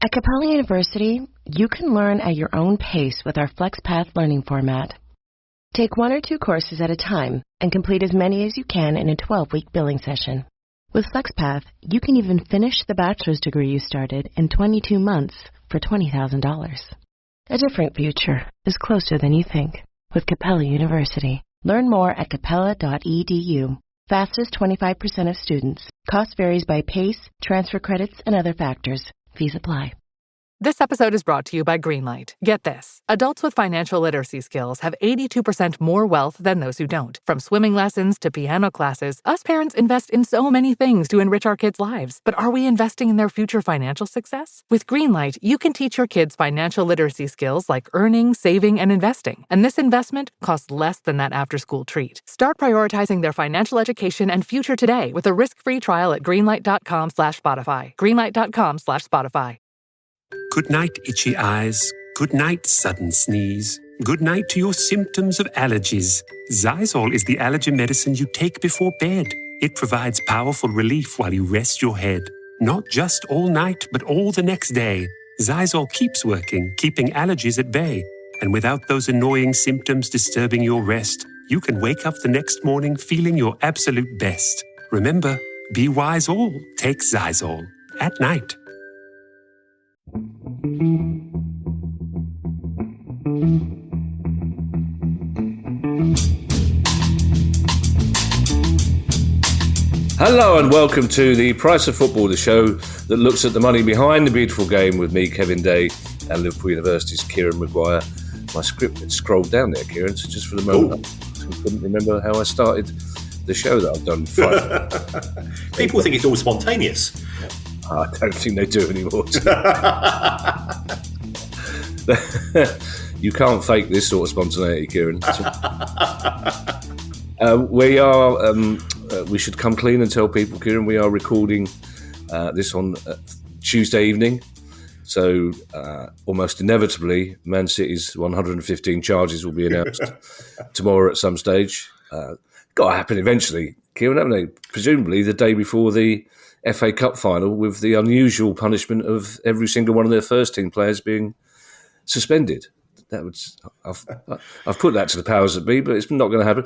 At Capella University, you can learn at your own pace with our FlexPath learning format. Take 1 or 2 courses at a time and complete as many as you can in a 12-week billing session. With FlexPath, you can even finish the bachelor's degree you started in 22 months for $20,000. A different future is closer than you think with Capella University. Learn more at capella.edu. Fastest 25% of students. Cost varies by pace, transfer credits, and other factors. Fees apply. This episode is brought to you by Greenlight. Get this. Adults with financial literacy skills have 82% more wealth than those who don't. From swimming lessons to piano classes, us parents invest in so many things to enrich our kids' lives. But are we investing in their future financial success? With Greenlight, you can teach your kids financial literacy skills like earning, saving, and investing. And this investment costs less than that after-school treat. Start prioritizing their financial education and future today with a risk-free trial at greenlight.com/Spotify. Greenlight.com/Spotify. Good night, itchy eyes. Good night, sudden sneeze. Good night to your symptoms of allergies. Xyzal is the allergy medicine you take before bed. It provides powerful relief while you rest your head. Not just all night, but all the next day. Xyzal keeps working, keeping allergies at bay. And without those annoying symptoms disturbing your rest, you can wake up the next morning feeling your absolute best. Remember, be wise all. Take Xyzal. At night. Hello and welcome to the Price of Football, the show that looks at the money behind the beautiful game with me, Kevin Day, and Liverpool University's Kieran Maguire. My script had scrolled down there, Kieran, so just for the moment I couldn't remember how I started the show that I've done. People think it's all spontaneous. I don't think they do anymore. You can't fake this sort of spontaneity, Kieran. We should come clean and tell people, Kieran, we are recording this on Tuesday evening. So almost inevitably, Man City's 115 charges will be announced tomorrow at some stage. Got to happen eventually, Kieran, haven't they? Presumably the day before the FA Cup final, with the unusual punishment of every single one of their first team players being suspended. I've put that to the powers that be, but it's not going to happen.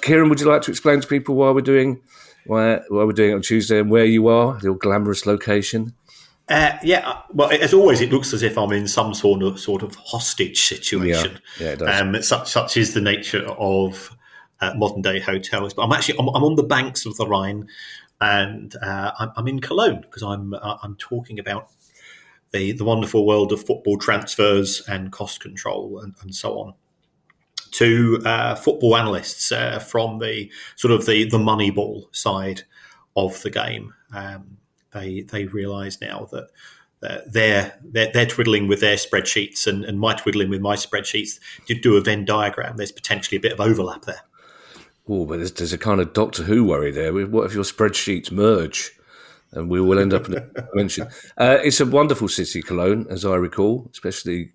Kieran, would you like to explain to people why we're doing it on Tuesday and where you are, the glamorous location? Well, as always, it looks as if I'm in some sort of hostage situation. Yeah, it does. Such is the nature of modern day hotels. But I'm on the banks of the Rhine. And I'm in Cologne because I'm talking about the wonderful world of football transfers and cost control and so on to football analysts from the sort of the Moneyball side of the game. They realise now that they're twiddling with their spreadsheets and my twiddling with my spreadsheets to do a Venn diagram. There's potentially a bit of overlap there. Oh, but there's a kind of Doctor Who worry there. What if your spreadsheets merge and we will end up in a dimension? It's a wonderful city, Cologne, as I recall, especially,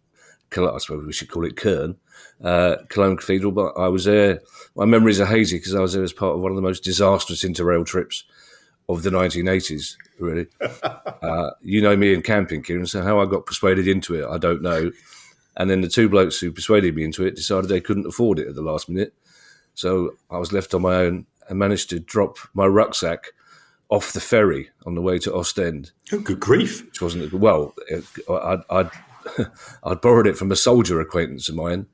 I suppose we should call it Kern, Cologne Cathedral. But I was there, my memories are hazy because I was there as part of one of the most disastrous interrail trips of the 1980s, really. You know me in camping, Kieran, so how I got persuaded into it, I don't know. And then the two blokes who persuaded me into it decided they couldn't afford it at the last minute. So I was left on my own and managed to drop my rucksack off the ferry on the way to Ostend. Oh, good grief. Which wasn't, well, I'd borrowed it from a soldier acquaintance of mine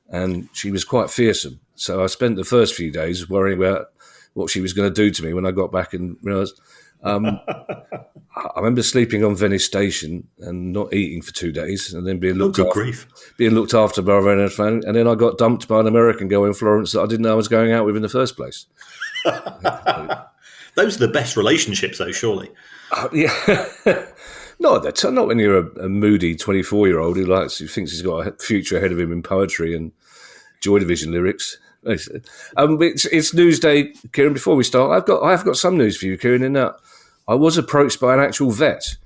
and she was quite fearsome. So I spent the first few days worrying about what she was going to do to me when I got back and realised. I remember sleeping on Venice Station and not eating for 2 days and then being looked after by a friend. And then I got dumped by an American girl in Florence that I didn't know I was going out with in the first place. Those are the best relationships, though, surely. Yeah. Not when you're a moody 24-year-old who thinks he's got a future ahead of him in poetry and Joy Division lyrics. It's Newsday, Kieran. Before we start, I have got some news for you, Kieran. In that I was approached by an actual vet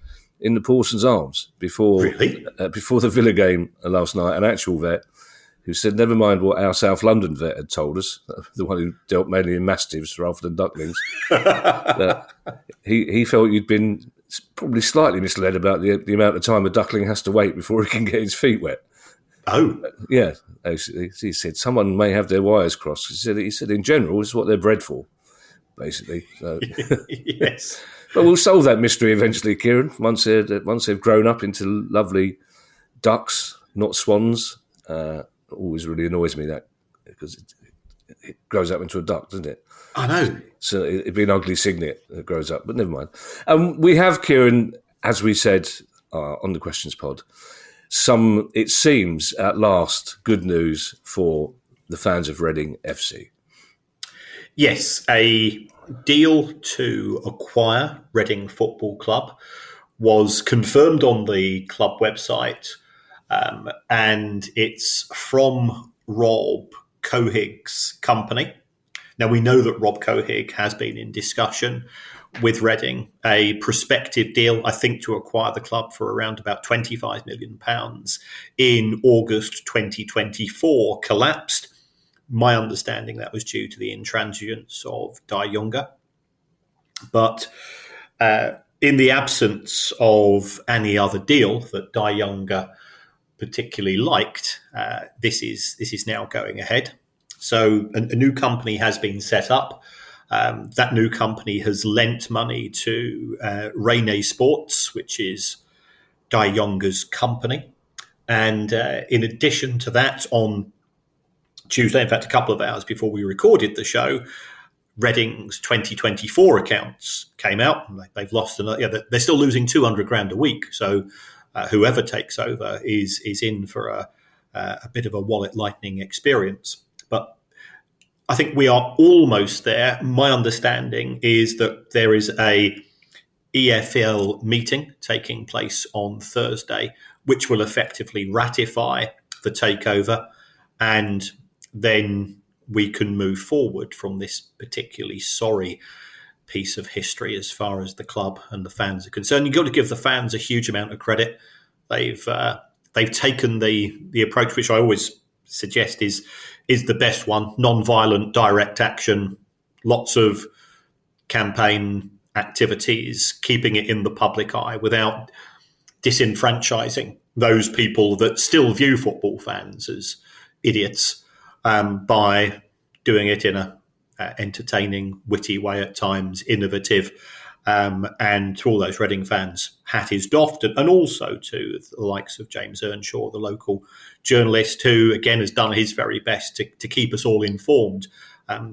in the Parsons Arms before the Villa game last night. An actual vet who said, never mind what our South London vet had told us, the one who dealt mainly in mastiffs rather than ducklings. That he felt you'd been probably slightly misled about the amount of time a duckling has to wait before he can get his feet wet. Oh, Yeah, basically. He said someone may have their wires crossed. He said in general, it's what they're bred for, basically. So. Yes. But we'll solve that mystery eventually, Kieran, once they've grown up into lovely ducks, not swans. Always really annoys me that, because it grows up into a duck, doesn't it? I know. So it'd be an ugly signet that grows up, but never mind. We have, Kieran, as we said on the Questions Pod, it seems at last, good news for the fans of Reading FC. Yes, a deal to acquire Reading Football Club was confirmed on the club website, and it's from Rob Couhig's company. Now, we know that Rob Couhig has been in discussion with Reading, a prospective deal, I think, to acquire the club for around about £25 million in August 2024 collapsed. My understanding that was due to the intransigence of Di Younger. But in the absence of any other deal that Di Younger particularly liked, this is now going ahead. So a new company has been set up. That new company has lent money to Rene Sports, which is Di Younger's company. And in addition to that, on Tuesday, in fact, a couple of hours before we recorded the show, Reading's 2024 accounts came out. And they've lost they're still losing $200,000 a week. So whoever takes over is in for a bit of a wallet lightning experience. But I think we are almost there. My understanding is that there is a EFL meeting taking place on Thursday, which will effectively ratify the takeover, and then we can move forward from this particularly sorry piece of history as far as the club and the fans are concerned. You've got to give the fans a huge amount of credit. They've taken the approach which I always suggest is the best one: non-violent, direct action, lots of campaign activities, keeping it in the public eye without disenfranchising those people that still view football fans as idiots, by doing it in a entertaining, witty way at times, innovative. And to all those Reading fans, hat is doffed, and also to the likes of James Earnshaw, the local journalist, who again has done his very best to keep us all informed.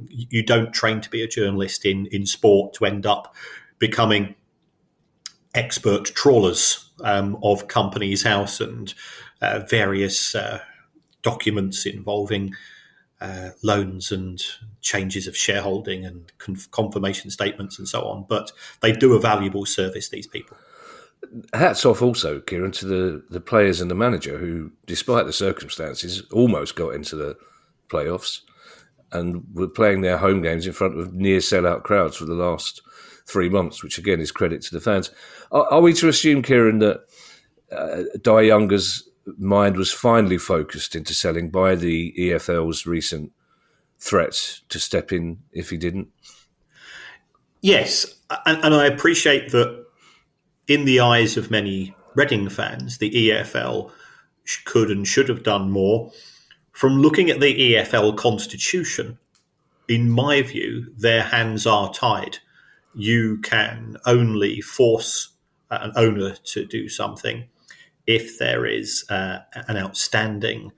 You don't train to be a journalist in sport to end up becoming expert trawlers of Companies House and various documents involving loans and changes of shareholding and confirmation statements and so on. But they do a valuable service, these people. Hats off also, Kieran, to the players and the manager who, despite the circumstances, almost got into the playoffs and were playing their home games in front of near sellout crowds for the last 3 months, which again is credit to the fans. Are we to assume, Kieran, that Di Younger's mind was finally focused into selling by the EFL's recent threats to step in if he didn't? Yes, and I appreciate that in the eyes of many Reading fans, the EFL could and should have done more. From looking at the EFL constitution, in my view, their hands are tied. You can only force an owner to do something if there is an outstanding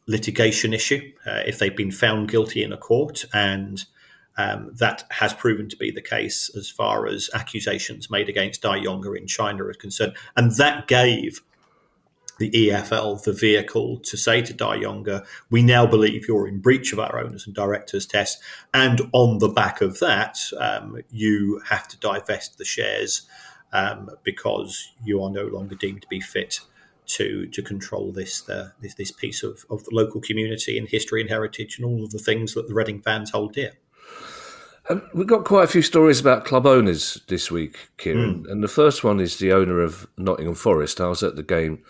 litigation issue, if they've been found guilty in a court, and that has proven to be the case as far as accusations made against Di Younger in China are concerned. And that gave the EFL the vehicle to say to Di Younger, we now believe you're in breach of our owners and directors test, and on the back of that, you have to divest the shares because you are no longer deemed to be fit to control this piece of the local community and history and heritage and all of the things that the Reading fans hold dear. We've got quite a few stories about club owners this week, Kieran. And the first one is the owner of Nottingham Forest. I was at the game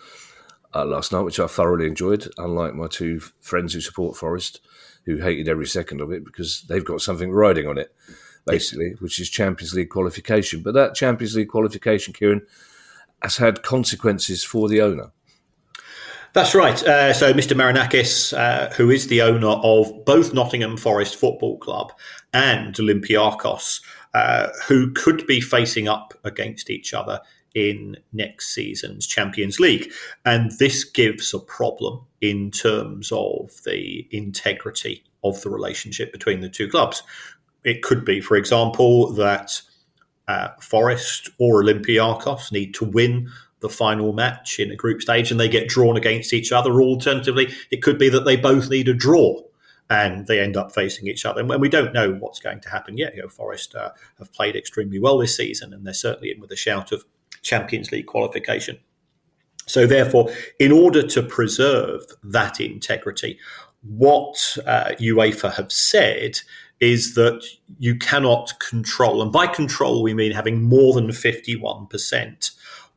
last night, which I thoroughly enjoyed, unlike my two friends who support Forest, who hated every second of it because they've got something riding on it. basically, which is Champions League qualification. But that Champions League qualification, Kieran, has had consequences for the owner. That's right. So Mr. Marinakis, who is the owner of both Nottingham Forest Football Club and Olympiacos, who could be facing up against each other in next season's Champions League. And this gives a problem in terms of the integrity of the relationship between the two clubs. It could be, for example, that Forest or Olympiacos need to win the final match in a group stage and they get drawn against each other. Or alternatively, it could be that they both need a draw and they end up facing each other. And we don't know what's going to happen yet. Forest have played extremely well this season, and they're certainly in with a shout of Champions League qualification. So therefore, in order to preserve that integrity, what UEFA have said is that you cannot control, and by control we mean having more than 51%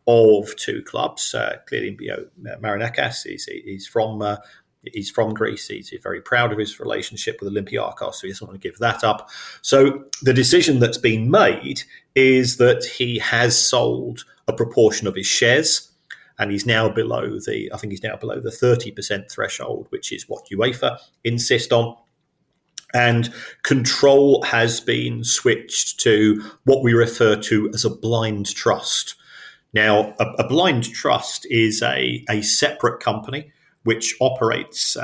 of two clubs. Clearly, Marinakis is from Greece. He's very proud of his relationship with Olympiacos, so he doesn't want to give that up. So the decision that's been made is that he has sold a proportion of his shares, and he's now below the 30% threshold, which is what UEFA insist on. And control has been switched to what we refer to as a blind trust. Now, a blind trust is a separate company which operates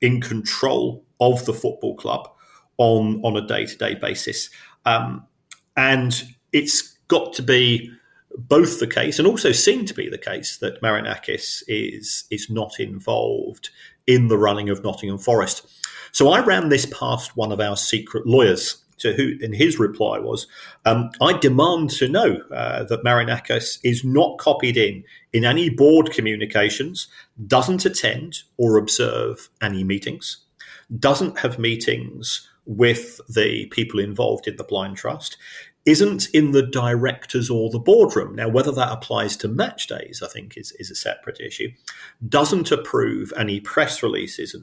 in control of the football club on a day-to-day basis. And it's got to be both the case, and also seem to be the case, that Marinakis is not involved in the running of Nottingham Forest. So I ran this past one of our secret lawyers, to who, and his reply was, I demand to know that Marinakis is not copied in any board communications, doesn't attend or observe any meetings, doesn't have meetings with the people involved in the blind trust, isn't in the directors or the boardroom. Now, whether that applies to match days, I think, is a separate issue. Doesn't approve any press releases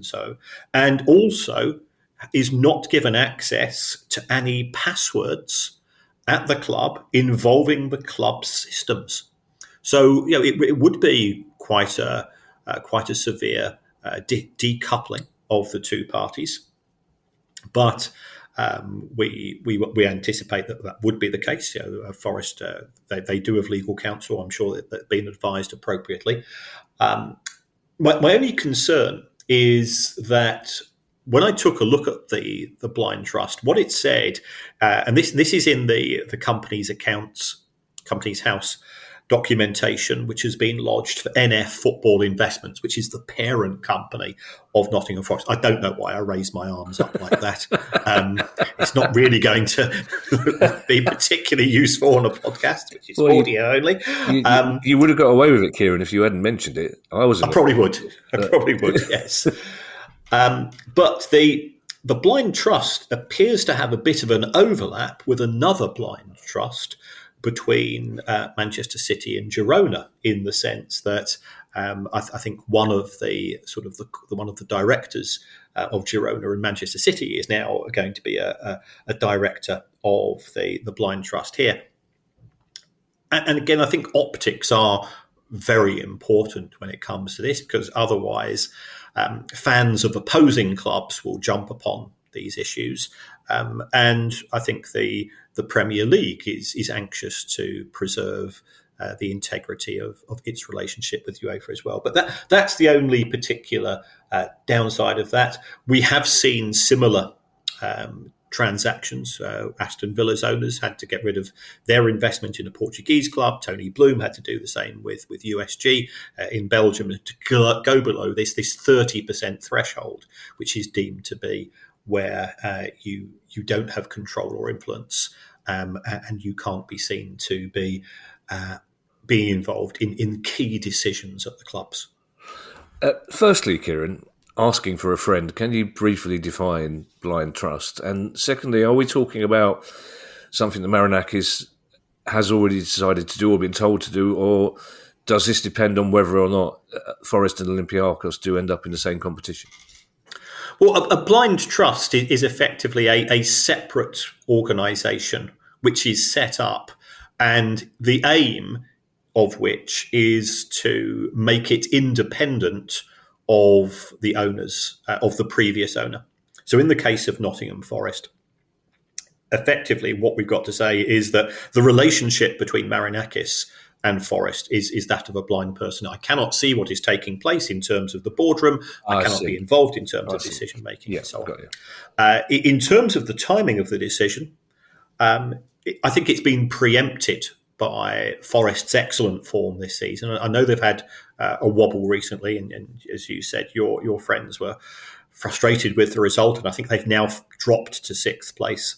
and also is not given access to any passwords at the club involving the club's systems. So, it would be quite a severe decoupling of the two parties, but we anticipate that would be the case. Forest, they do have legal counsel. I'm sure that they've been advised appropriately. My only concern is that when I took a look at the blind trust, what it said, and this is in the company's accounts, Company's House documentation, which has been lodged for NF Football Investments, which is the parent company of Nottingham Forest. I don't know why I raised my arms up like that. It's not really going to be particularly useful on a podcast, which is audio only. You would have got away with it, Kieran, if you hadn't mentioned it. I probably would, yes. But the blind trust appears to have a bit of an overlap with another blind trust between Manchester City and Girona, in the sense that I think one of the directors of Girona and Manchester City is now going to be a director of the blind trust here. And again, I think optics are very important when it comes to this, because otherwise fans of opposing clubs will jump upon these issues. And I think the Premier League is anxious to preserve the integrity of its relationship with UEFA as well. But that's the only particular downside of that. We have seen similar transactions. Aston Villa's owners had to get rid of their investment in a Portuguese club. Tony Bloom had to do the same with USG in Belgium, to go below this 30% threshold, which is deemed to be where you don't have control or influence, and you can't be seen to be being involved in key decisions at the clubs. Firstly, Kieran, asking for a friend, can you briefly define blind trust? And secondly, are we talking about something that Marinakis has already decided to do or been told to do, or does this depend on whether or not Forest and Olympiacos do end up in the same competition? Well, a blind trust is effectively a separate organisation which is set up, and the aim of which is to make it independent of the owners, of the previous owner. So in the case of Nottingham Forest, effectively what we've got to say is that the relationship between Marinakis and Forest is that of a blind person. I cannot see what is taking place in terms of the boardroom. I cannot be involved in terms of decision making and so on. In terms of the timing of the decision, I think it's been preempted by Forest's excellent form this season. I know they've had a wobble recently, and as you said, your friends were frustrated with the result, and I think they've now dropped to sixth place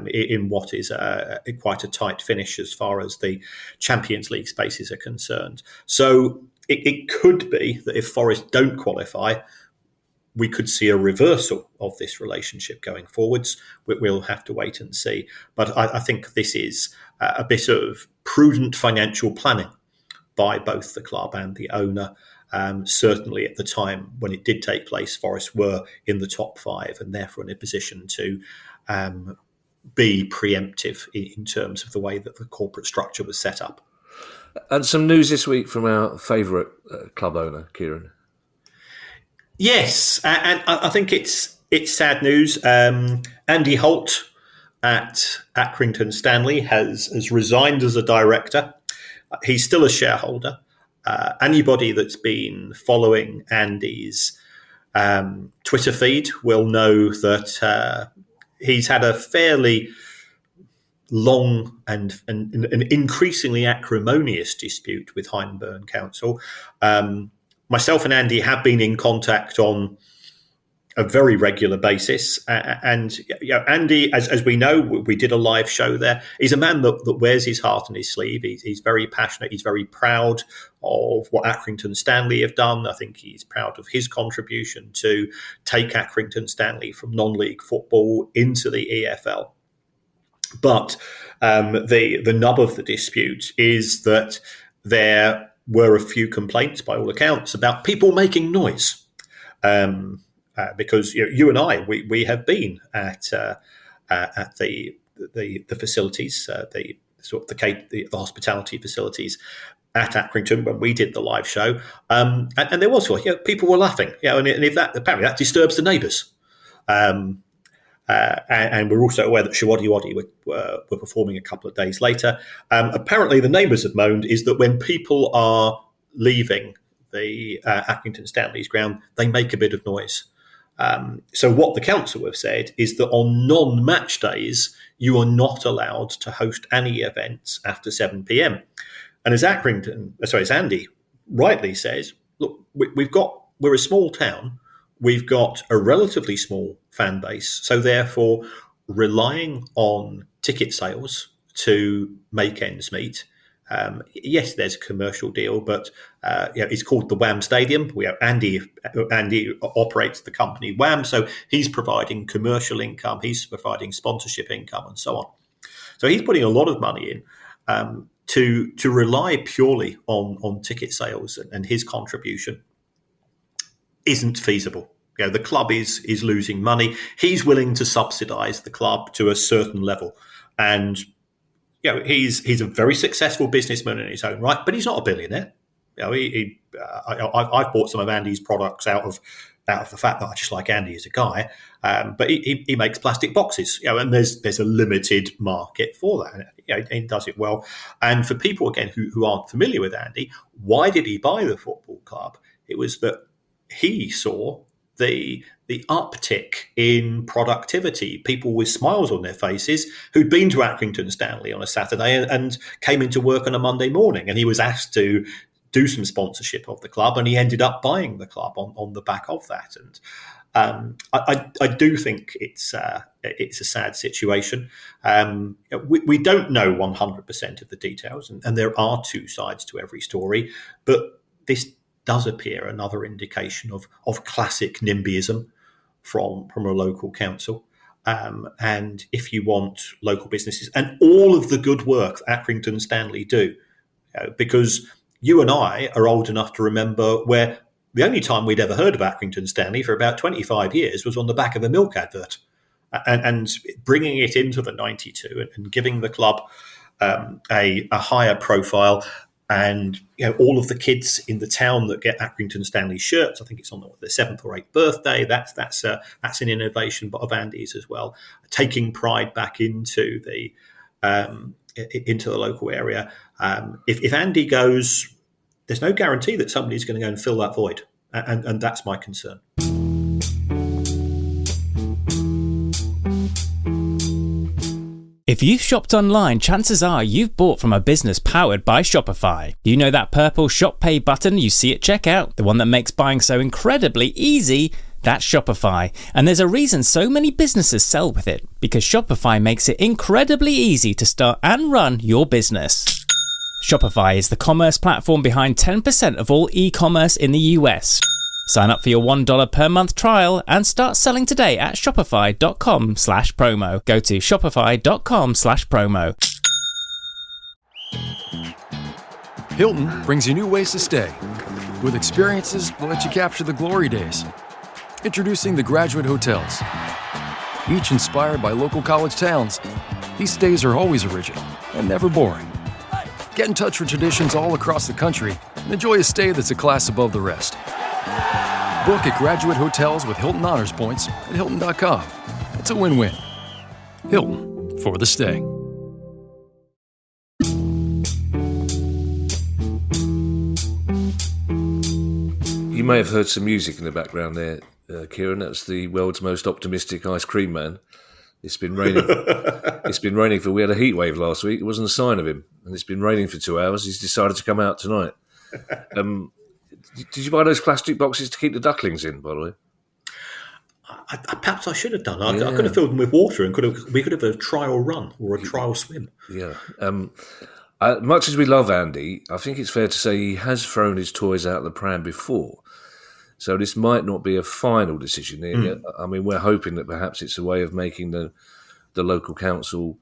in what is quite a tight finish as far as the Champions League spaces are concerned. So it could be that if Forest don't qualify, we could see a reversal of this relationship going forwards. We'll have to wait and see. But I think this is a bit of prudent financial planning by both the club and the owner. Certainly at the time when it did take place, Forest were in the top five and therefore in a position to be preemptive in terms of the way that the corporate structure was set up. And some news this week from our favourite club owner, Kieran. Yes, and I think it's sad news. Andy Holt at Accrington Stanley has resigned as a director. He's still a shareholder. Anybody that's been following Andy's Twitter feed will know that he's had a fairly long and an increasingly acrimonious dispute with Hyndburn Council. Myself and Andy have been in contact on a very regular basis. And Andy, as we know, we did a live show there. He's a man that wears his heart on his sleeve. He's very passionate. He's very proud of what Accrington Stanley have done. I think he's proud of his contribution to take Accrington Stanley from non-league football into the EFL. But the nub of the dispute is that there were a few complaints, by all accounts, about people making noise. Because you and I, we have been at the facilities, the hospitality facilities at Accrington when we did the live show, and there was people were laughing, and if that apparently that disturbs the neighbours. And we're also aware that Shawaddy Waddy were performing a couple of days later. Apparently, the neighbours have moaned is that when people are leaving the Accrington Stanley's ground, they make a bit of noise. So what the council have said is that on non-match days, you are not allowed to host any events after 7 p.m. And as Andy rightly says, look, we're a small town. We've got a relatively small fan base. So therefore, relying on ticket sales to make ends meet. Yes, there's a commercial deal, but it's called the Wham Stadium. Andy operates the company Wham, so he's providing commercial income, he's providing sponsorship income, and so on. So he's putting a lot of money in to rely purely on ticket sales, and his contribution isn't feasible. The club is losing money. He's willing to subsidise the club to a certain level, and he's a very successful businessman in his own right, but he's not a billionaire. I've bought some of Andy's products out of the fact that I just like Andy as a guy, but he makes plastic boxes, and there's a limited market for that. He does it well. And for people again who aren't familiar with Andy, why did he buy the football club? It was that he saw the uptick in productivity, people with smiles on their faces who'd been to Accrington Stanley on a Saturday and came into work on a Monday morning, and he was asked to do some sponsorship of the club, and he ended up buying the club on the back of that. And I do think it's a sad situation. We don't know 100% of the details, and there are two sides to every story, but this does appear another indication of classic NIMBYism from a local council. And if you want local businesses and all of the good work that Accrington Stanley do, because you and I are old enough to remember where the only time we'd ever heard of Accrington Stanley for about 25 years was on the back of a milk advert. And bringing it into the 92 and giving the club a higher profile, and all of the kids in the town that get Accrington Stanley shirts, I think it's on their 7th or 8th birthday. That's an innovation of Andy's as well, taking pride back into the local area. If Andy goes, there's no guarantee that somebody's going to go and fill that void, and that's my concern. If you've shopped online, chances are you've bought from a business powered by Shopify. You know that purple Shop Pay button you see at checkout? The one that makes buying so incredibly easy? That's Shopify. And there's a reason so many businesses sell with it, because Shopify makes it incredibly easy to start and run your business. Shopify is the commerce platform behind 10% of all e-commerce in the US. Sign up for your $1 per month trial and start selling today at shopify.com/promo. Go to shopify.com/promo. Hilton brings you new ways to stay, with experiences that let you capture the glory days. Introducing the Graduate Hotels. Each inspired by local college towns, these stays are always original and never boring. Get in touch with traditions all across the country and enjoy a stay that's a class above the rest. Book at Graduate Hotels with Hilton Honors Points at Hilton.com. It's a win-win. Hilton, for the stay. You may have heard some music in the background there, Kieran. That's the world's most optimistic ice cream man. It's been raining. We had a heat wave last week. It wasn't a sign of him. And it's been raining for 2 hours. He's decided to come out tonight. Did you buy those plastic boxes to keep the ducklings in, by the way? Perhaps I should have done. I could have filled them with water and we could have a trial run or a trial swim. Yeah. Much as we love Andy, I think it's fair to say he has thrown his toys out of the pram before. So this might not be a final decision here. I mean, we're hoping that perhaps it's a way of making the local council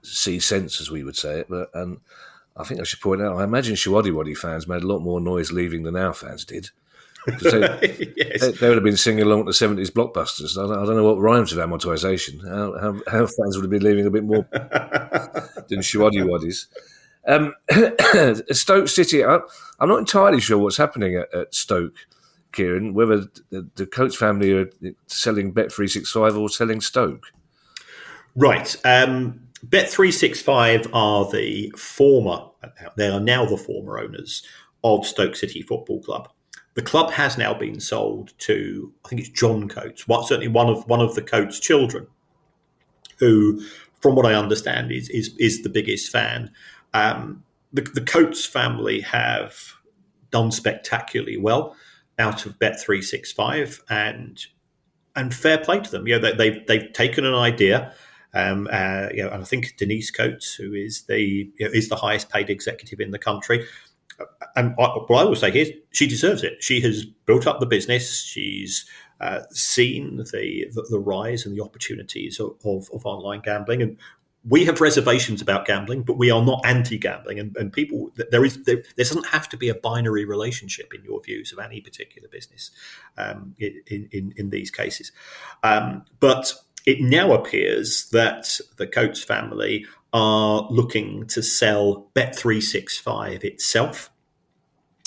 see sense, as we would say it. And I think I should point out, I imagine Shiwaddy fans made a lot more noise leaving than our fans did. Because they would have been singing along to the 70s blockbusters. I don't know what rhymes with amortisation. How fans would have been leaving a bit more than Shiwaddy. Stoke City, I'm not entirely sure what's happening at Stoke, Kieran, whether the Coates family are selling Bet365 or selling Stoke. Right. Bet365 are they are now the former owners of Stoke City Football Club. The club has now been sold to, I think it's John Coates, certainly one of the Coates children, who, from what I understand, is the biggest fan. The Coates family have done spectacularly well out of Bet365, and fair play to them. They've taken an idea. And I think Denise Coates, who is the highest paid executive in the country, and what I will say here, she deserves it. She has built up the business. She's seen the rise and the opportunities of online gambling, and we have reservations about gambling, but we are not anti-gambling. And people, there doesn't have to be a binary relationship in your views of any particular business in these cases, but it now appears that the Coates family are looking to sell Bet365 itself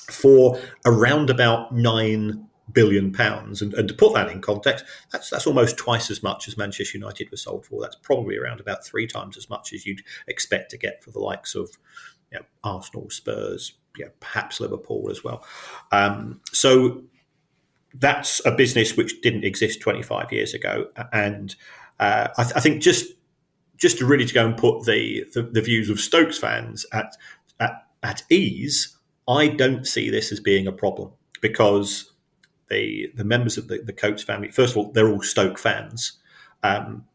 for around about £9 billion. And to put that in context, that's almost twice as much as Manchester United was sold for. That's probably around about 3 times as much as you'd expect to get for the likes of Arsenal, Spurs, perhaps Liverpool as well. So that's a business which didn't exist 25 years ago. And I think just to really go and put the views of Stokes fans at ease, I don't see this as being a problem, because the members of the Coates family, first of all, they're all Stoke fans.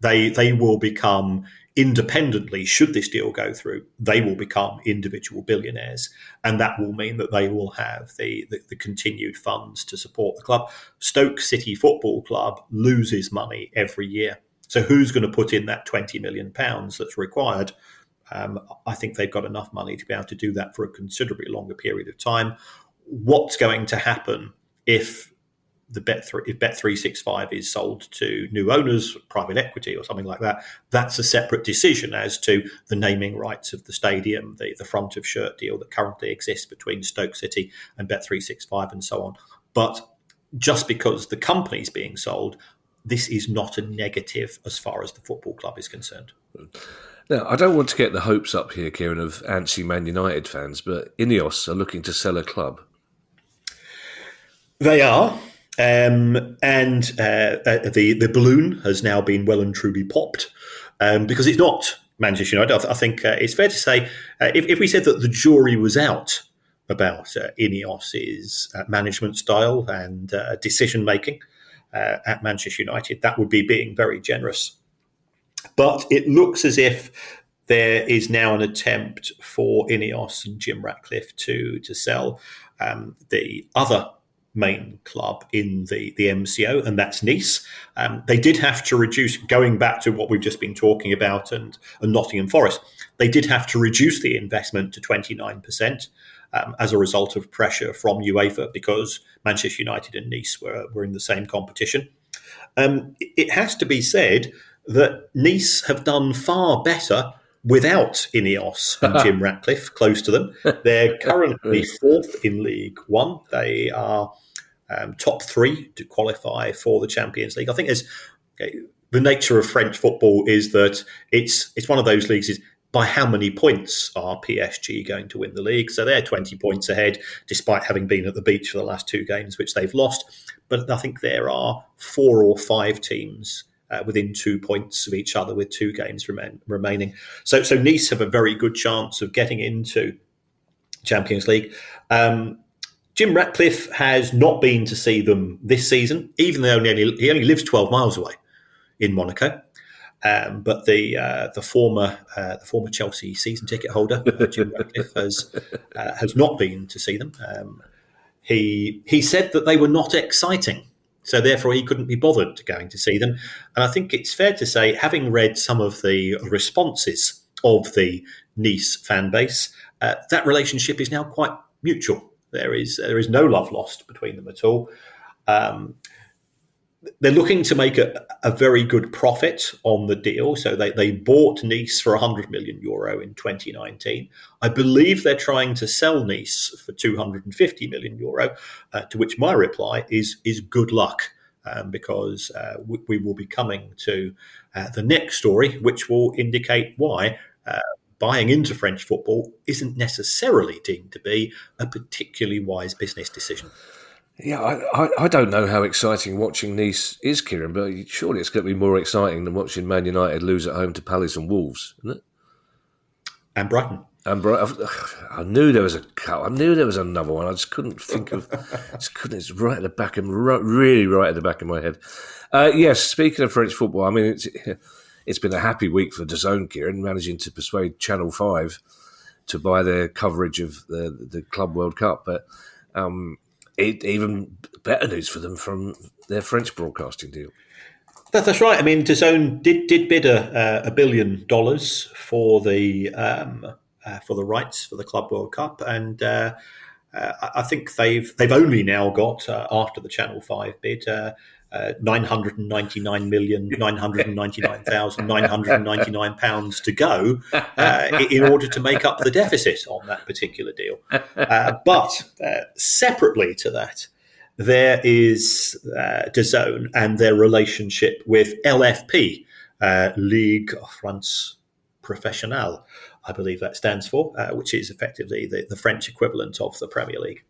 They will become independently, should this deal go through, they will become individual billionaires, and that will mean that they will have the continued funds to support the club. Stoke City Football Club loses money every year, so who's going to put in that £20 million that's required? I think they've got enough money to be able to do that for a considerably longer period of time. what's going to happen if Bet365 is sold to new owners, private equity or something like that. That's a separate decision as to the naming rights of the stadium, the front of shirt deal that currently exists between Stoke City and Bet365 and so on. But just because the company's being sold, this is not a negative as far as the football club is concerned. Now, I don't want to get the hopes up here, Kieran, of antsy Man United fans, but Ineos are looking to sell a club. They are. The balloon has now been well and truly popped because it's not Manchester United. I think it's fair to say if we said that the jury was out about Ineos's management style and decision making at Manchester United, that would be being very generous. But it looks as if there is now an attempt for Ineos and Jim Ratcliffe to sell the other main club in the MCO, and that's Nice. They did have to reduce, going back to what we've just been talking about and Nottingham Forest, they did have to reduce the investment to 29% as a result of pressure from UEFA because Manchester United and Nice were in the same competition. It has to be said that Nice have done far better without Ineos and Jim Ratcliffe close to them. They're currently fourth in League One. They are top three to qualify for the Champions League. I think the nature of French football is that it's one of those leagues is by how many points are PSG going to win the league? So they're 20 points ahead, despite having been at the beach for the last two games, which they've lost. But I think there are 4 or 5 teams within 2 points of each other with 2 games remaining. So Nice have a very good chance of getting into Champions League. Jim Ratcliffe has not been to see them this season, even though he only lives 12 miles away in Monaco. But the former Chelsea season ticket holder, Jim Ratcliffe, has not been to see them. He said that they were not exciting, so therefore he couldn't be bothered going to see them. And I think it's fair to say, having read some of the responses of the Nice fan base, that relationship is now quite mutual. There is no love lost between them at all. They're looking to make a very good profit on the deal. So they bought Nice for €100 million in 2019. I believe they're trying to sell Nice for €250 million, to which my reply is good luck, because we will be coming to the next story, which will indicate why buying into French football isn't necessarily deemed to be a particularly wise business decision. Yeah, I don't know how exciting watching Nice is, Kieran, but surely it's going to be more exciting than watching Man United lose at home to Palace and Wolves, isn't it? And Brighton. I knew there was a cut. I knew there was another one. I just couldn't think of. It's right at the back of really right at the back of my head. Yes, speaking of French football, I mean it's been a happy week for DAZN, Kieran, managing to persuade Channel 5 to buy their coverage of the Club World Cup, but. Even better news for them from their French broadcasting deal. That's right. I mean, DAZN did bid $1 billion for the rights for the Club World Cup, and I think they've only now got after the Channel 5 bid £999,999,999 to go in order to make up the deficit on that particular deal. But separately to that, there is DAZN and their relationship with LFP, Ligue France Professionnelle, I believe that stands for, which is effectively the French equivalent of the Premier League.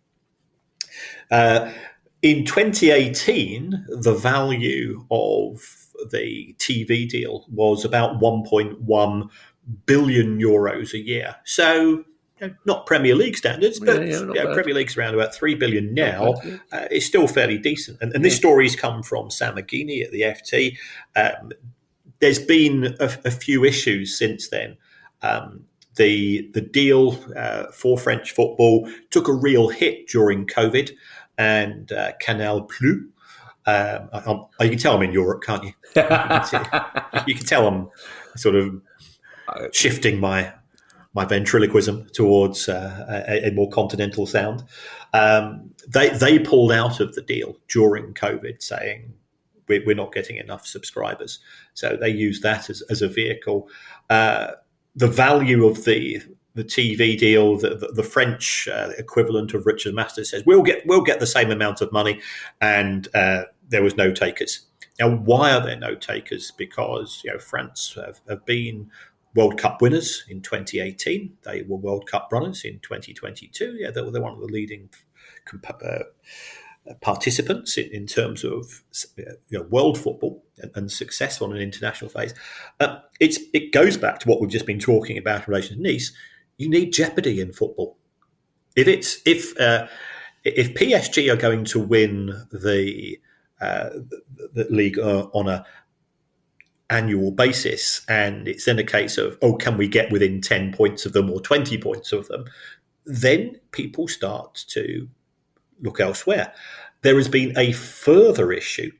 In 2018, the value of the TV deal was about €1.1 billion a year. So, not Premier League standards, but Premier League's around about $3 billion now. It's still fairly decent. And this story's come from Sam Aghini at the FT. There's been a few issues since then. The deal for French football took a real hit during COVID. And Canal Plus. You can tell I'm in Europe, can't you? You can tell I'm sort of shifting my my ventriloquism towards a more continental sound. They pulled out of the deal during COVID, saying we're not getting enough subscribers. So they used that as a vehicle. The value of the TV deal, the French equivalent of Richard Masters says we'll get the same amount of money, and there was no takers. Now, why are there no takers? Because France have been World Cup winners in 2018. They were World Cup runners in 2022. Yeah, they're one of the leading participants in terms of world football and success on an international phase. It goes back to what we've just been talking about in relation to Nice. You need jeopardy in football. If PSG are going to win the league on a annual basis, and it's then a case of, can we get within 10 points of them or 20 points of them, then people start to look elsewhere. There has been a further issue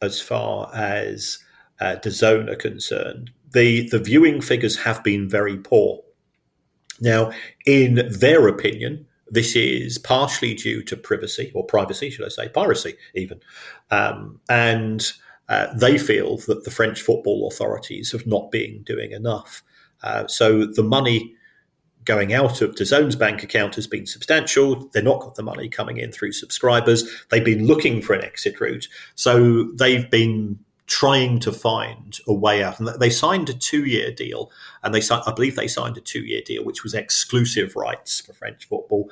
as far as DAZN are concerned. The viewing figures have been very poor. Now, in their opinion, this is partially due to piracy, even. And they feel that the French football authorities have not been doing enough. So the money going out of DAZN's bank account has been substantial. They've not got the money coming in through subscribers. They've been looking for an exit route. So they've been trying to find a way out. And they signed a 2-year deal, and I believe they signed a 2-year deal, which was exclusive rights for French football.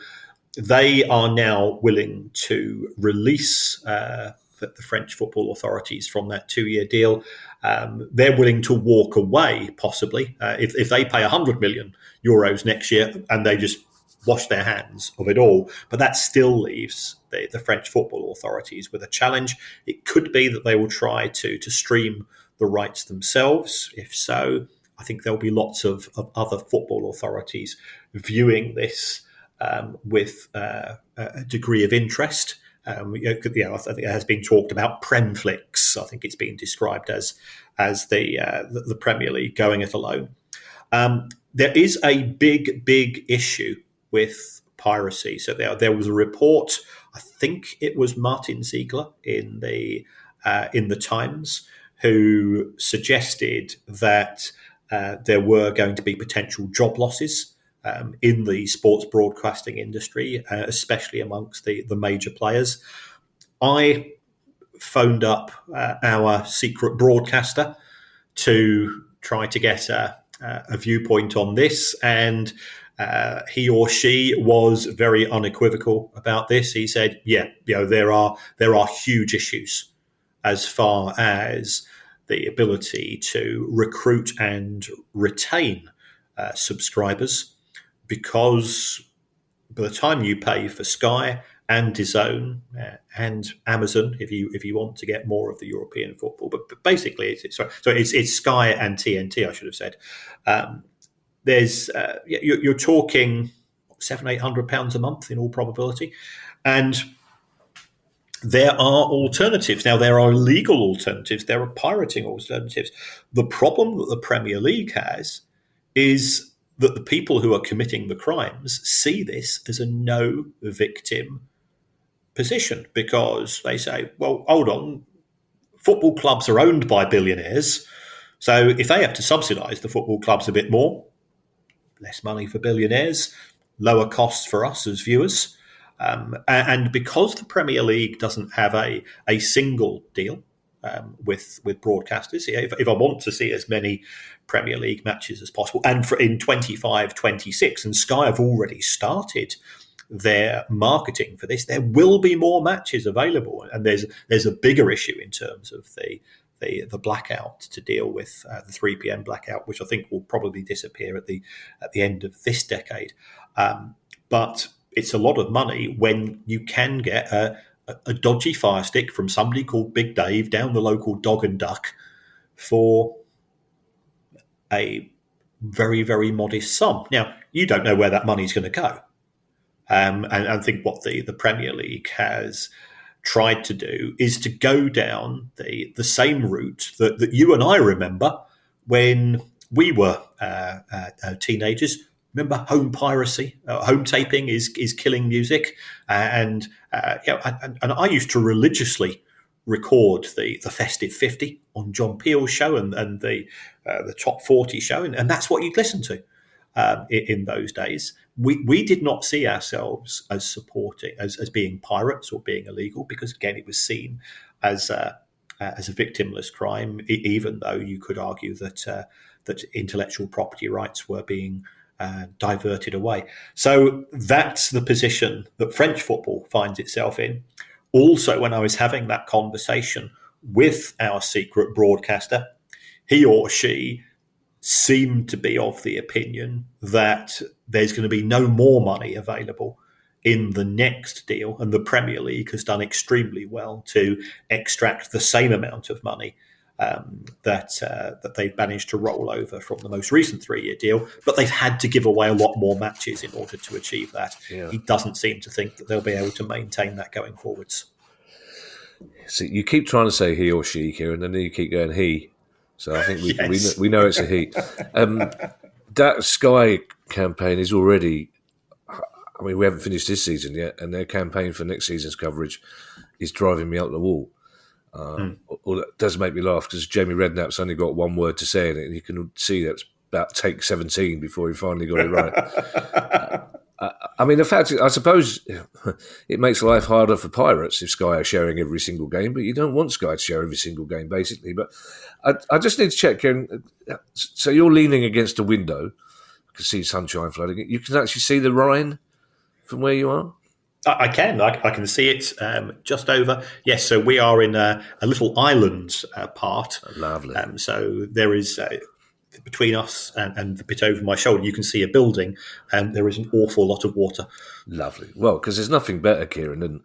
They are now willing to release the French football authorities from that 2-year deal. They're willing to walk away, possibly, if they pay 100 million euros next year and they just wash their hands of it all. But that still leaves the French football authorities with a challenge. It could be that they will try to stream the rights themselves. If so, I think there'll be lots of other football authorities viewing this with a degree of interest. I think it has been talked about Premflix. I think it's been described as the Premier League going it alone. There is a big issue with piracy. So there was a report. I think it was Martin Ziegler in the Times who suggested that there were going to be potential job losses in the sports broadcasting industry, especially amongst the major players. I phoned up our secret broadcaster to try to get a viewpoint on this, and he or she was very unequivocal about this. He said, there are huge issues as far as the ability to recruit and retain subscribers, because by the time you pay for Sky and DAZN and Amazon, if you want to get more of the European football, but basically it's Sky and TNT, I should have said. You're talking £700-800 a month in all probability, and there are alternatives. Now, there are legal alternatives. There are pirating alternatives. The problem that the Premier League has is that the people who are committing the crimes see this as a no victim position, because they say, well, hold on, football clubs are owned by billionaires. So if they have to subsidise the football clubs a bit more, less money for billionaires, lower costs for us as viewers. And because the Premier League doesn't have a single deal with broadcasters, if I want to see as many Premier League matches as possible, and in 25-26, and Sky have already started their marketing for this, there will be more matches available, and there's a bigger issue in terms of the blackout to deal with, the 3 p.m. blackout, which I think will probably disappear at the end of this decade. But it's a lot of money when you can get a dodgy fire stick from somebody called Big Dave down the local Dog and Duck for a very, very modest sum. Now, you don't know where that money's going to go. And I think what the Premier League has tried to do is to go down the same route that you and I remember when we were teenagers. remember home piracy, home taping is killing music, and I used to religiously record the festive 50 on John Peel's show and the top 40 show, and that's what you'd listen to in those days. We did not see ourselves as supporting as being pirates or being illegal, because again it was seen as a victimless crime, even though you could argue that intellectual property rights were being diverted away. So that's the position that French football finds itself in. Also, when I was having that conversation with our secret broadcaster, he or she seemed to be of the opinion that there's going to be no more money available in the next deal, and the Premier League has done extremely well to extract the same amount of money that they've managed to roll over from the most recent 3-year deal, but they've had to give away a lot more matches in order to achieve that. Yeah. He doesn't seem to think that they'll be able to maintain that going forwards. So you keep trying to say he or she, Kieran, and then you keep going he. So I think we know it's a he. That Sky campaign is already... I mean, we haven't finished this season yet, and their campaign for next season's coverage is driving me up the wall. Or that does make me laugh, because Jamie Redknapp's only got one word to say in it, and you can see that's about take 17 before he finally got it right. I mean, the fact is, I suppose it makes life harder for pirates if Sky are sharing every single game, but you don't want Sky to share every single game, basically. But I just need to check, Kieran. So you're leaning against a window. You can see sunshine flooding it. You can actually see the Rhine from where you are? I can. I can see it just over. Yes, so we are in a little island part. Lovely. So there is, between us and the bit over my shoulder, you can see a building, and there is an awful lot of water. Lovely. Well, because there's nothing better, Kieran, than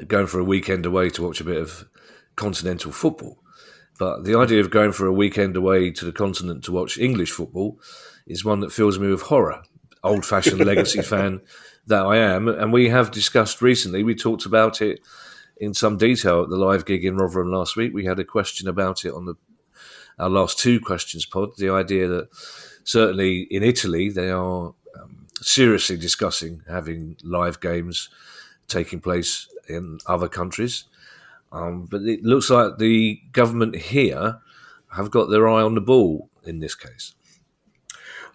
going for a weekend away to watch a bit of continental football. But the idea of going for a weekend away to the continent to watch English football is one that fills me with horror. Old-fashioned legacy fan that I am, and we have discussed recently, we talked about it in some detail at the live gig in Rotherham last week. We had a question about it on our last 2 questions pod, the idea that certainly in Italy they are seriously discussing having live games taking place in other countries. But it looks like the government here have got their eye on the ball in this case.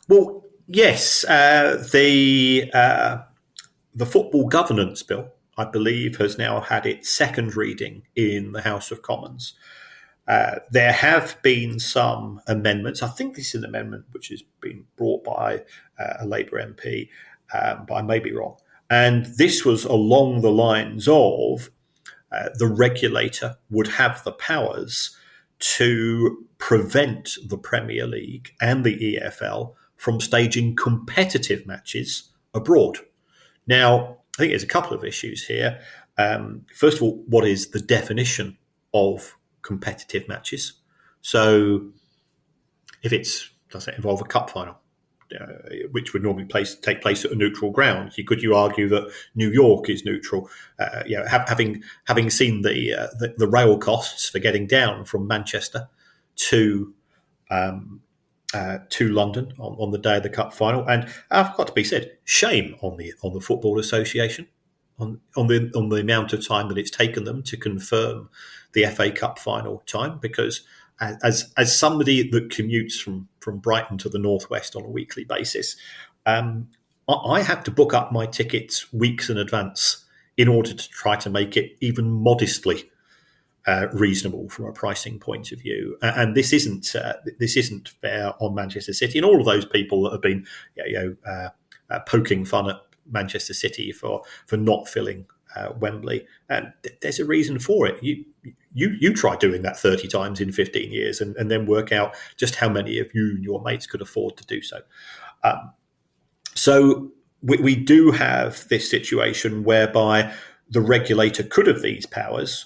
Well, yes, the Football Governance Bill, I believe, has now had its second reading in the House of Commons. There have been some amendments. I think this is an amendment which has been brought by a Labour MP, but I may be wrong. And this was along the lines of the regulator would have the powers to prevent the Premier League and the EFL from staging competitive matches abroad. Now, I think there's a couple of issues here. First of all, what is the definition of competitive matches? So if does it involve a cup final, which would normally take place at a neutral ground? Could you argue that New York is neutral? Having seen the rail costs for getting down from Manchester to London on the day of the cup final, and I've got to be said, shame on the Football Association on the amount of time that it's taken them to confirm the FA Cup final time, because as somebody that commutes from Brighton to the northwest on a weekly basis, I have to book up my tickets weeks in advance in order to try to make it even modestly reasonable from a pricing point of view, and this isn't fair on Manchester City and all of those people that have been poking fun at Manchester City for not filling Wembley. And there's a reason for it. You try doing that 30 times in 15 years and then work out just how many of you and your mates could afford to do so. So we do have this situation whereby the regulator could have these powers.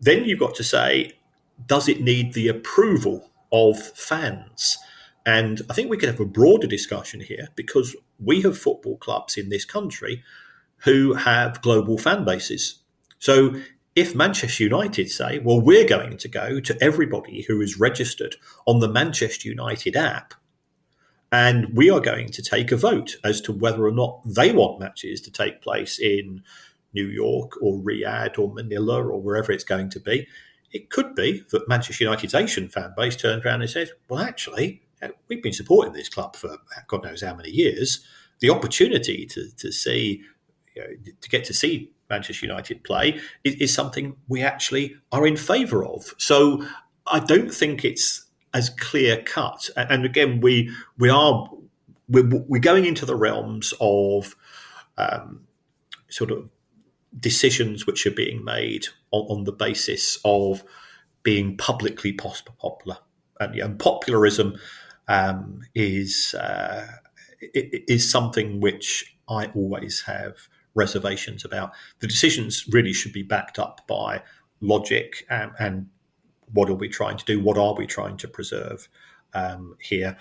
Then you've got to say, does it need the approval of fans? And I think we could have a broader discussion here, because we have football clubs in this country who have global fan bases. So if Manchester United say, well, we're going to go to everybody who is registered on the Manchester United app And we are going to take a vote as to whether or not they want matches to take place in New York or Riyadh or Manila or wherever it's going to be. It could be that Manchester United's Asian fan base turns around and says, well, actually, we've been supporting this club for God knows how many years. The opportunity to see, to get to see Manchester United play is something we actually are in favour of. So I don't think it's as clear cut. And again, we're going into the realms of sort of decisions which are being made on the basis of being publicly popular, and popularism is something which I always have reservations about. The decisions really should be backed up by logic and what are we trying to do? What are we trying to preserve here?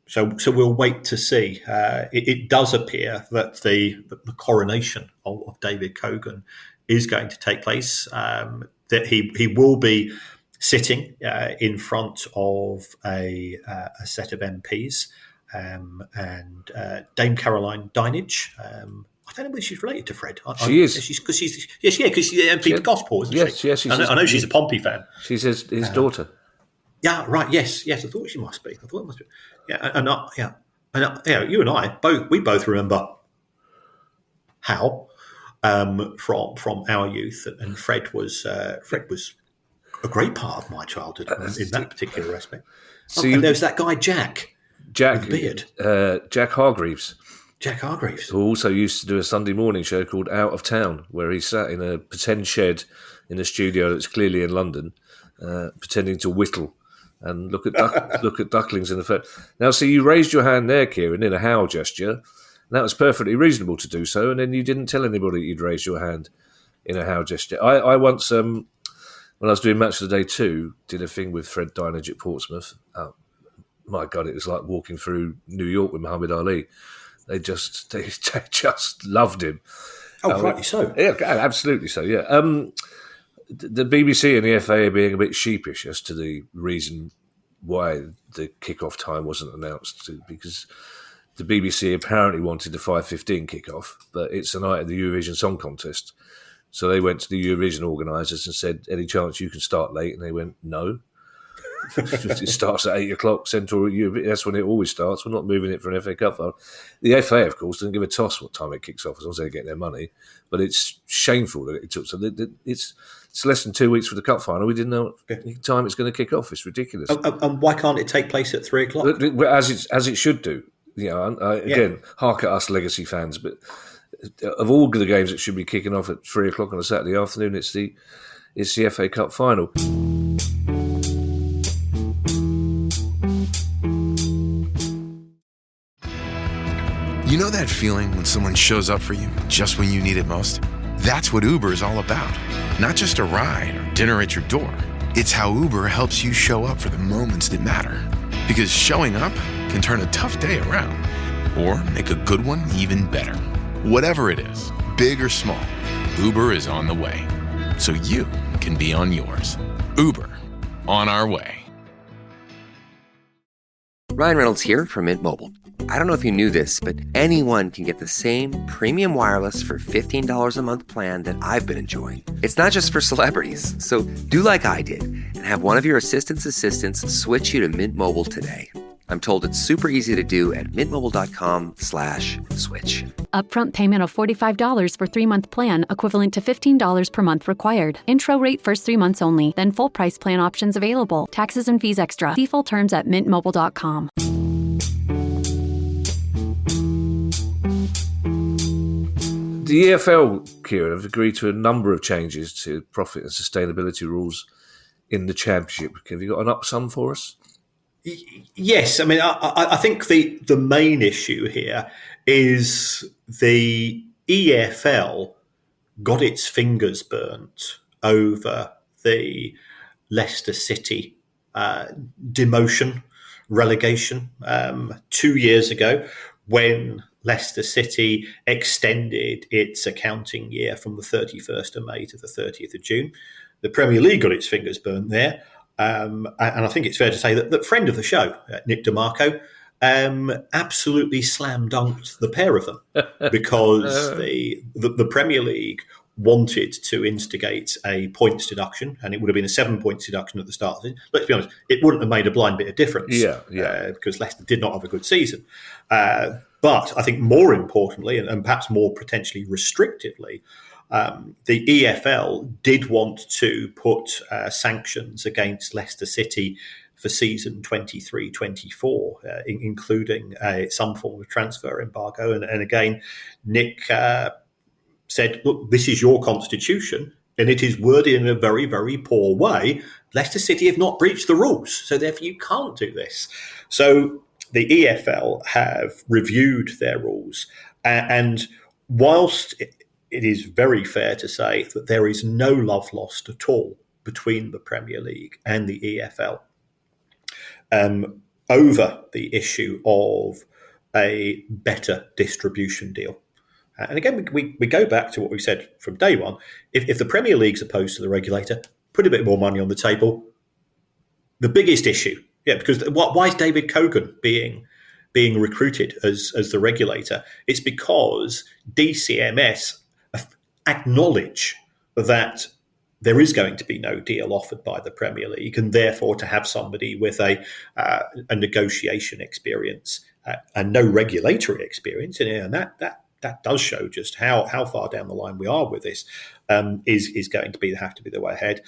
So we'll wait to see. It does appear that the coronation of David Cogan is going to take place. That he will be sitting in front of a set of MPs and Dame Caroline Dinenage. I don't know whether she's related to Fred. She is. Because she's the MP for Gosport, isn't she? Yes. I know she's a Pompey fan. She's his daughter. Yeah, right. Yes. I thought she must be. I thought it must be. Yeah, you and I both remember Hal from our youth, and Fred was a great part of my childhood in that particular aspect. And there was that guy Jack with the beard, Jack Hargreaves. Jack Hargreaves, who also used to do a Sunday morning show called Out of Town, where he sat in a pretend shed in a studio that's clearly in London, pretending to whittle and look at ducklings in the fair. Now, see, you raised your hand there, Kieran, in a howl gesture, and that was perfectly reasonable to do so, and then you didn't tell anybody you'd raised your hand in a howl gesture. I once, when I was doing Match of the Day 2, did a thing with Fred Dinenage at Portsmouth. Oh, my God, it was like walking through New York with Muhammad Ali. They just loved him. Oh, rightly so. Yeah, absolutely so, yeah. The BBC and the FA are being a bit sheepish as to the reason why the kick-off time wasn't announced, because the BBC apparently wanted the 5:15 kick-off, but it's the night of the Eurovision Song Contest. So they went to the Eurovision organisers and said, any chance you can start late? And they went, no. It starts at 8 o'clock Central Europe. That's when it always starts. We're not moving it for an FA Cup final. The FA, of course, doesn't give a toss what time it kicks off as long as they get their money. But it's shameful that it took. So it's less than 2 weeks for the cup final. We didn't know what time it's going to kick off. It's ridiculous. And why can't it take place at 3 o'clock? As it should do. Again, hark at us legacy fans. But of all the games that should be kicking off at 3 o'clock on a Saturday afternoon, it's the FA Cup final. You know that feeling when someone shows up for you just when you need it most? That's what Uber is all about. Not just a ride or dinner at your door. It's how Uber helps you show up for the moments that matter. Because showing up can turn a tough day around or make a good one even better. Whatever it is, big or small, Uber is on the way. So you can be on yours. Uber, on our way. Ryan Reynolds here from Mint Mobile. I don't know if you knew this, but anyone can get the same premium wireless for $15 a month plan that I've been enjoying. It's not just for celebrities. So do like I did and have one of your assistants switch you to Mint Mobile today. I'm told it's super easy to do at mintmobile.com/switch. Upfront payment of $45 for 3-month plan, equivalent to $15 per month required. Intro rate first 3 months only, then full price plan options available. Taxes and fees extra. See full terms at mintmobile.com. The EFL, Kieran, have agreed to a number of changes to profit and sustainability rules in the Championship. Have you got an up-sum for us? Yes. I mean, I think the main issue here is the EFL got its fingers burnt over the Leicester City demotion, relegation 2 years ago when Leicester City extended its accounting year from the 31st of May to the 30th of June. The Premier League got its fingers burnt there. And I think it's fair to say that friend of the show, Nick DeMarco, absolutely slam dunked the pair of them because the Premier League wanted to instigate a points deduction, and it would have been a 7 points deduction at the start of it. Let's be honest, it wouldn't have made a blind bit of difference because Leicester did not have a good season. But I think more importantly, and perhaps more potentially restrictively, the EFL did want to put sanctions against Leicester City for season 23-24, including some form of transfer embargo. And again, Nick said, look, this is your constitution, and it is worded in a very, very poor way. Leicester City have not breached the rules, so therefore you can't do this. So the EFL have reviewed their rules, and whilst it is very fair to say that there is no love lost at all between the Premier League and the EFL over the issue of a better distribution deal. And again, we go back to what we said from day one. If the Premier League's opposed to the regulator, put a bit more money on the table. The biggest issue, because why is David Cogan being recruited as the regulator? It's because DCMS acknowledge that there is going to be no deal offered by the Premier League, and therefore to have somebody with a negotiation experience and no regulatory experience, and that does show just how far down the line we are with this, is going to have to be the way ahead.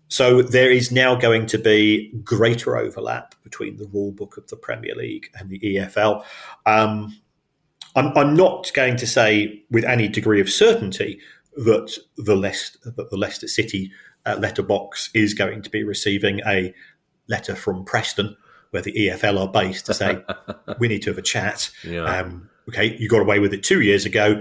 So there is now going to be greater overlap between the rule book of the Premier League and the EFL. I'm not going to say with any degree of certainty that the Leicester City letterbox is going to be receiving a letter from Preston, where the EFL are based, to say, we need to have a chat. Okay, you got away with it 2 years ago.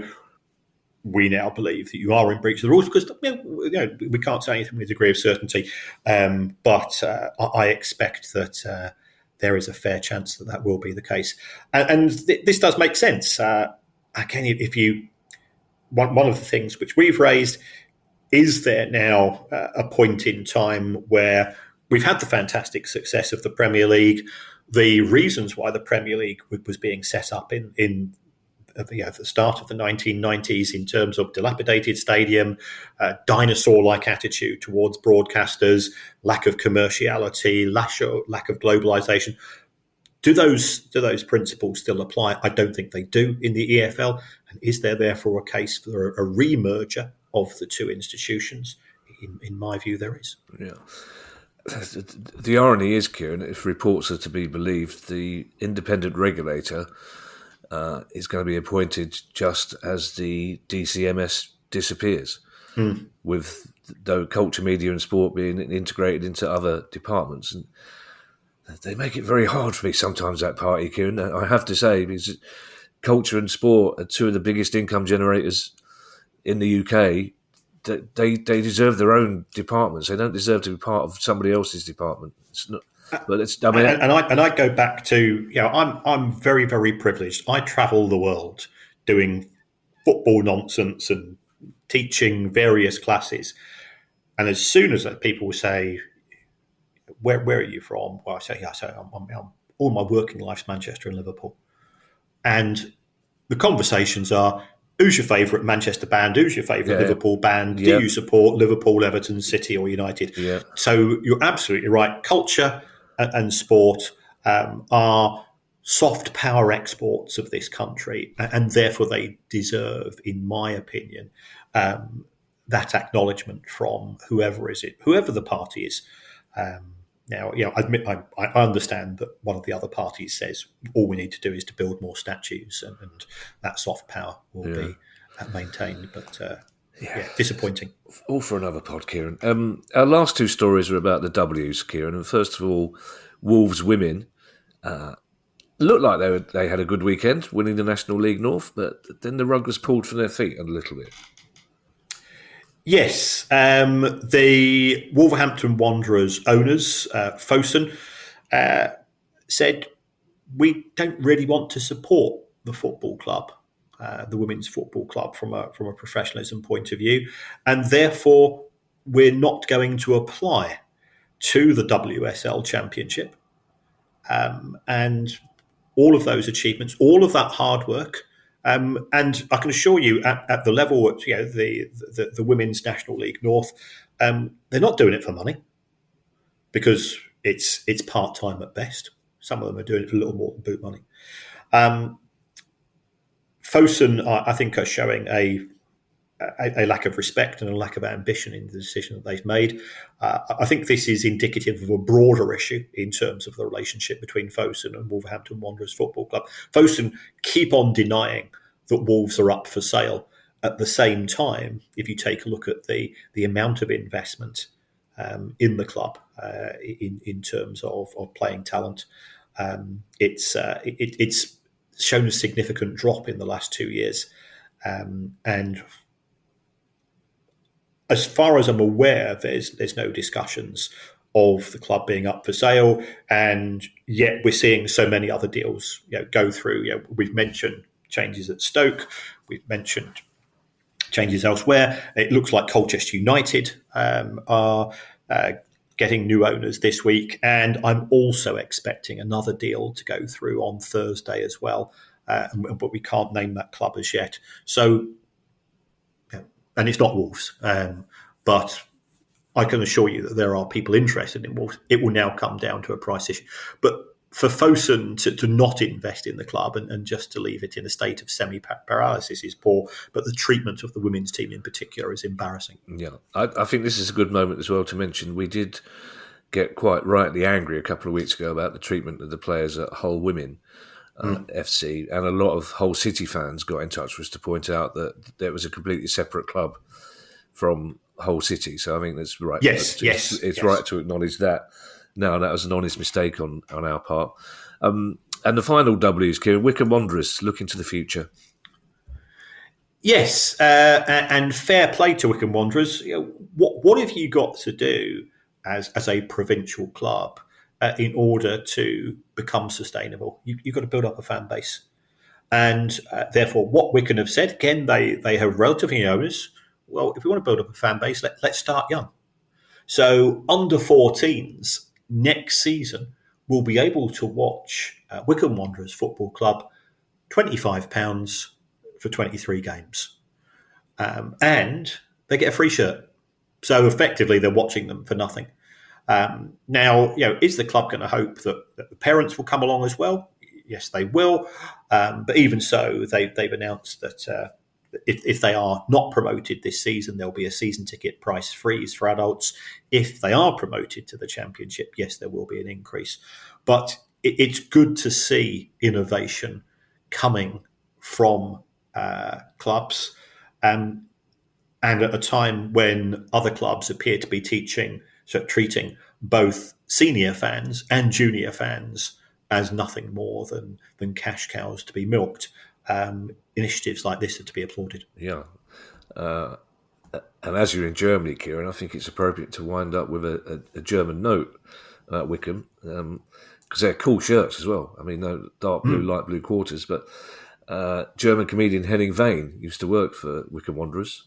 We now believe that you are in breach of the rules, because we can't say anything with a degree of certainty. But I expect that there is a fair chance that will be the case. And this does make sense. Again, if you... One of the things which we've raised, is there now a point in time where we've had the fantastic success of the Premier League, the reasons why the Premier League was being set up in the start of the 1990s in terms of dilapidated stadium, dinosaur-like attitude towards broadcasters, lack of commerciality, lack of globalization. Do those principles still apply? I don't think they do in the EFL. And is there therefore a case for a re-merger of the two institutions? In my view, there is. Yeah. The irony is, Kieran, if reports are to be believed, the independent regulator is going to be appointed just as the DCMS disappears, with the culture, media and sport being integrated into other departments. And they make it very hard for me sometimes, that party, Kieran, I have to say, because culture and sport are two of the biggest income generators in the UK. They deserve their own departments. They don't deserve to be part of somebody else's department. It's not, but it's. I mean, and I go back to, I'm very, very privileged. I travel the world doing football nonsense and teaching various classes. And as soon as people say, Where are you from? Well, I say, I'm all my working life's Manchester and Liverpool. And the conversations are, who's your favourite Manchester band? Who's your favourite Liverpool band? Do you support Liverpool, Everton, City or United? Yeah. So you're absolutely right. Culture and sport are soft power exports of this country, and therefore they deserve, in my opinion, that acknowledgement from whoever the party is. Now, I understand that one of the other parties says all we need to do is to build more statues, and that soft power will be maintained. But disappointing. All for another pod, Kieran. Our last two stories are about the W's, Kieran. And first of all, Wolves women looked like they had a good weekend, winning the National League North, but then the rug was pulled from their feet a little bit. Yes, the Wolverhampton Wanderers owners, Fosun, said, we don't really want to support the football club, the women's football club, from a professionalism point of view, and therefore we're not going to apply to the WSL Championship. And all of those achievements, all of that hard work. And I can assure you, at the level at the Women's National League North, they're not doing it for money, because it's part-time at best. Some of them are doing it for a little more than boot money. Fosun, I think, are showing a lack of respect and a lack of ambition in the decision that they've made. I think this is indicative of a broader issue in terms of the relationship between Fosun and Wolverhampton Wanderers Football Club. Fosun keep on denying that Wolves are up for sale. At the same time, if you take a look at the amount of investment in the club in terms of playing talent, it's shown a significant drop in the last 2 years. And as far as I'm aware, there's no discussions of the club being up for sale, and yet we're seeing so many other deals go through. We've mentioned changes at Stoke, we've mentioned changes elsewhere. It looks like Colchester United are getting new owners this week, and I'm also expecting another deal to go through on Thursday as well, but we can't name that club as yet. So, and it's not Wolves, but I can assure you that there are people interested in Wolves. It will now come down to a price issue. But for Fosun to not invest in the club and just to leave it in a state of semi-paralysis is poor, but the treatment of the women's team in particular is embarrassing. Yeah, I think this is a good moment as well to mention we did get quite rightly angry a couple of weeks ago about the treatment of the players at Hull Women FC, and a lot of Hull City fans got in touch with us to point out that there was a completely separate club from Hull City. So I think that's right. It's right to acknowledge that. No, that was an honest mistake on our part. And the final W is, Kieran, Wycombe Wanderers looking to the future. Yes, and fair play to Wycombe Wanderers. What have you got to do as a provincial club in order to become sustainable? You've got to build up a fan base. And therefore, what Wycombe have said, again, they have relatively young owners. Well, if we want to build up a fan base, let's start young. So under 14s next season will be able to watch Wycombe Wanderers Football Club £25 for 23 games. And they get a free shirt. So effectively, they're watching them for nothing. Now, is the club going to hope that the parents will come along as well? Yes, they will. But even so, they've announced that if they are not promoted this season, there'll be a season ticket price freeze for adults. If they are promoted to the Championship, yes, there will be an increase. But it's good to see innovation coming from clubs. And at a time when other clubs appear to be treating both senior fans and junior fans as nothing more than cash cows to be milked, initiatives like this are to be applauded. Yeah. And as you're in Germany, Kieran, I think it's appropriate to wind up with a German note about Wycombe, because they're cool shirts as well. I mean, no dark blue, light blue quarters, but German comedian Henning Wehn used to work for Wycombe Wanderers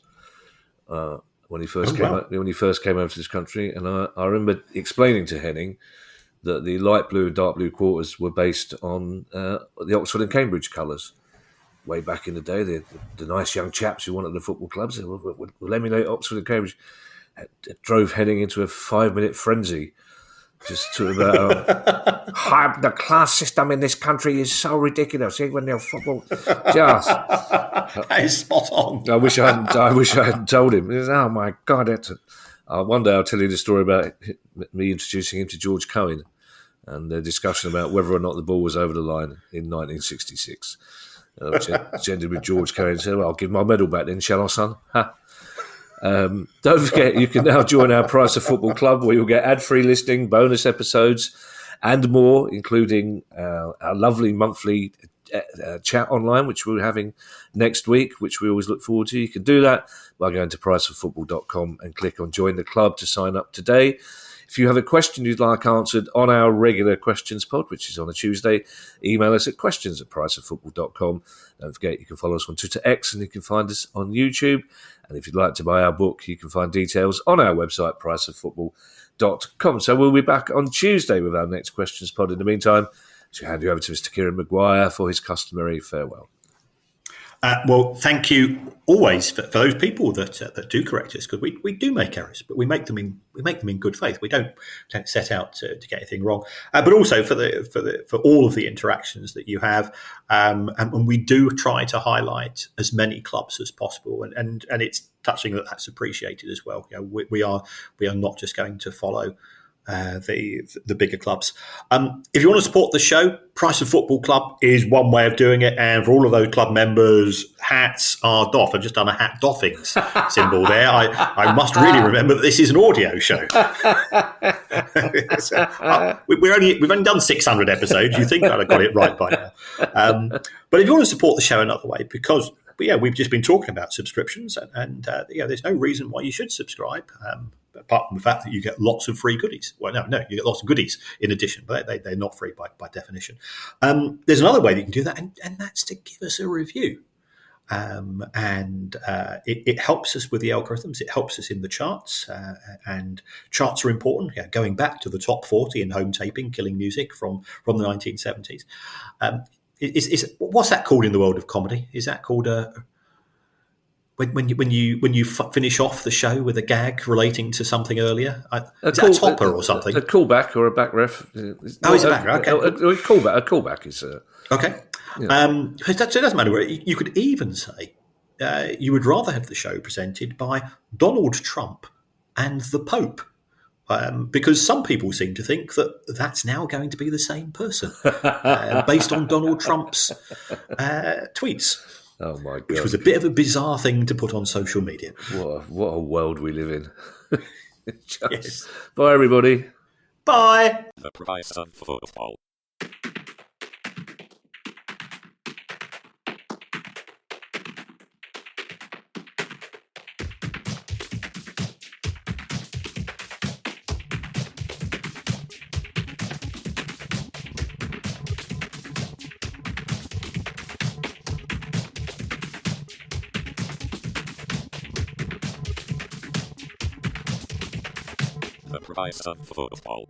when he first came over to this country, and I remember explaining to Henning that the light blue and dark blue quarters were based on the Oxford and Cambridge colours. Way back in the day, the nice young chaps who wanted the football clubs will emulate Oxford and Cambridge. It drove Henning into a 5-minute frenzy. Just to about the class system in this country is so ridiculous. Even their football, just that is spot on. I wish I hadn't told him. Oh my God! One day I'll tell you the story about me introducing him to George Couhig and the discussion about whether or not the ball was over the line in 1966. Which ended with George Kieran saying, "Well, I'll give my medal back then, shall I, son?" Don't forget, you can now join our Price of Football Club, where you'll get ad-free listing, bonus episodes, and more, including our lovely monthly chat online, which we're having next week, which we always look forward to. You can do that by going to priceoffootball.com and click on Join the Club to sign up today. If you have a question you'd like answered on our regular questions pod, which is on a Tuesday, email us at questions@priceoffootball.com. Don't forget, you can follow us on Twitter X, and you can find us on YouTube. And if you'd like to buy our book, you can find details on our website, priceoffootball.com. So we'll be back on Tuesday with our next questions pod. In the meantime, to hand you over to Mr. Kieran Maguire for his customary farewell. Well, thank you always for those people that do correct us, because we do make errors, but we make them in good faith. We don't set out to get anything wrong, but also for all of the interactions that you have, and we do try to highlight as many clubs as possible, and it's touching that's appreciated as well. We are not just going to follow the bigger clubs. If you want to support the show, Price of Football Club is one way of doing it, and for all of those club members, hats are doffed. I've just done a hat doffing symbol there. I must really remember that this is an audio show. We've only done 600 episodes. You think I'd have got it right by now. But if you want to support the show another way, because we've just been talking about subscriptions, and there's no reason why you should subscribe. Apart from the fact that you get lots of free goodies. Well, no, you get lots of goodies in addition, but they're not free by definition. There's another way that you can do that, and that's to give us a review. It helps us with the algorithms. It helps us in the charts, and charts are important. Going back to the top 40 in home taping, killing music from the 1970s. What's that called in the world of comedy? Is that called when you finish off the show with a gag relating to something earlier? Is that a topper or something? A callback or a back ref. It's a back ref. Okay. A callback is okay. Yeah. So it doesn't matter. You could even say you would rather have the show presented by Donald Trump and the Pope. Because some people seem to think that that's now going to be the same person, based on Donald Trump's tweets. Oh my God! Which was a bit of a bizarre thing to put on social media. What a world we live in. Yes. Bye, everybody. Bye. The Price of Football. The Price of Football.